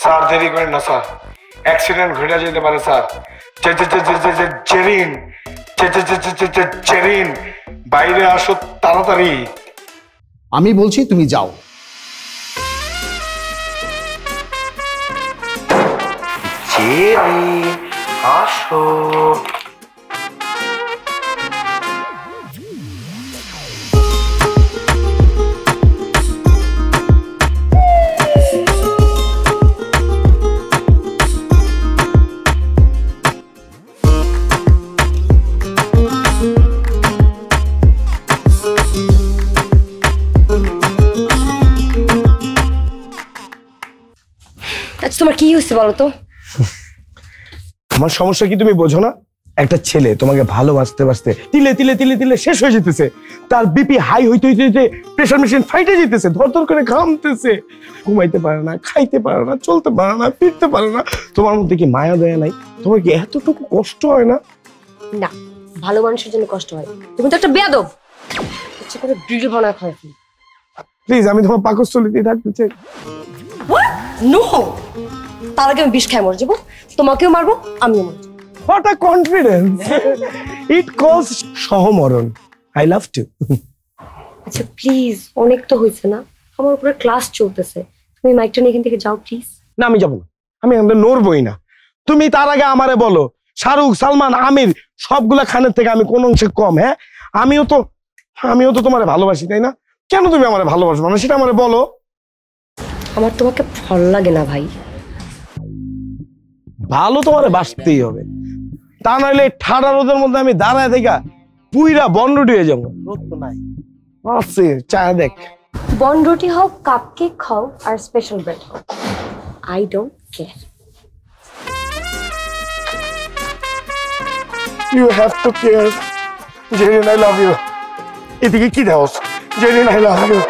Sir দেরি করেন না স্যার, অ্যাক্সিডেন্ট ঘটে যেতে পারে স্যার। জেরিন, জেরিন বাইরে আসো তাড়াতাড়ি। আমি বলছি তুমি যাও। জেরিন আসো। তোমার কি হয়েছে বলো তো? আমার সমস্যা কি তুমি বোঝো না? একটা ছেলে তোমাকে ভালোবাসতে বাসতে তিলে তিলে তিলে তিলে শেষ হয়ে যেতেছে, তার বিপি হাই হইতে হইতে প্রেশার মেশিন ফাইটে যেতেছে, ধর ধর করে ঘামতেছে, ঘুমাইতে পারে না, খাইতে পারে না, চলতে পারে না, ফিরতে পারে না। তোমার মধ্যে কি মায়া দয়া নাই? তোমার কি এতটুকু কষ্ট হয় না? না, ভালো মানুষের জন্য কষ্ট হয়। তুমি তো একটা বেয়াদব, ইচ্ছে করে ড্রিল বানায় খায়। প্লিজ, আমি তোমার পাকস্থলীতে থাকতে চাই। নো, তার আগে আমি বিষ খাই মরে যাবো, তোমাকেও মারবো, আমিও মরবো। What a confidence! It calls সহমরণ। I love you. আচ্ছা প্লিজ, অনেক তো হয়েছে না? আমার উপরে ক্লাস চলতেছে, তুমি মাইকটা নিয়ে এখান থেকে যাও প্লিজ। না, আমি যাবো না, আমি এখান থেকে নড়বই না। তুমি তার আগে আমারে বলো, শাহরুখ, সালমান, আমির সবগুলা খানের থেকে আমি কোন অংশে কম? হ্যাঁ, আমিও তো তোমারে ভালোবাসি, তাই না? কেন তুমি আমারে ভালোবাসো না সেটা আমারে বলো। আমার তোমাকে ভালো লাগে না ভাই। ভালো তোমারে বাসতেই হবে, তা নাহলে ঠাডা রোদের মধ্যে আমি দাঁড়ায় দেখা পুইরা বনরুটি হয়ে যাবো। রোদ তো নাই, আছে চা দেখ। বন রুটি হোক, কাপ কেক খাও, আর স্পেশাল ব্রেড হোক, I don't care. You have to care. Jerin, I love you. এদিকে কি দাও? Jerin, I love you.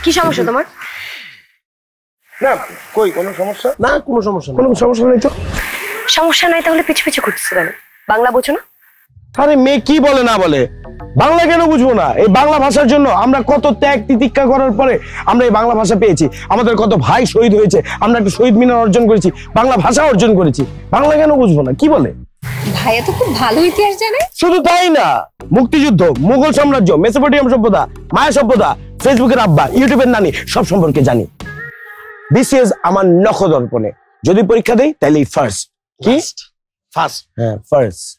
কি সমস্যা তোমার? না, কই কোনো সমস্যা? না, কোনো সমস্যা নেই তো। সমস্যা নাই তাহলে পিছু পিছু ঘুরতেছো কেন? বাংলা বোঝো না? আরে মেয়ে কি বলে না বলে, বাংলা কেন বুঝবো না? এই বাংলা ভাষার জন্য আমরা কত ত্যাগ তিতিক্ষা করার পরে আমরা এই বাংলা ভাষা পেয়েছি। আমাদের কত ভাই শহীদ হয়েছে, আমরা একটা শহীদ মিনার অর্জন করেছি, বাংলা ভাষা অর্জন করেছি। বাংলা কেন বুঝবো না? কি বলে? ভাইয়া তো খুব ভালো ইতিহাস জানে। শুধু তাই না, মুক্তিযুদ্ধ, মুঘল সাম্রাজ্য, মেসোপটেমিয়াম সভ্যতা, মায়া সভ্যতা, ফেসবুকের আব্বা, ইউটিউবের নানি, সব সম্পর্কে জানি। বিসিএস আমার নখদর্পণে যদি পরীক্ষা দেই তাহলে ফার্স্ট। কি ফার্স্ট? হ্যাঁ, ফার্স্ট।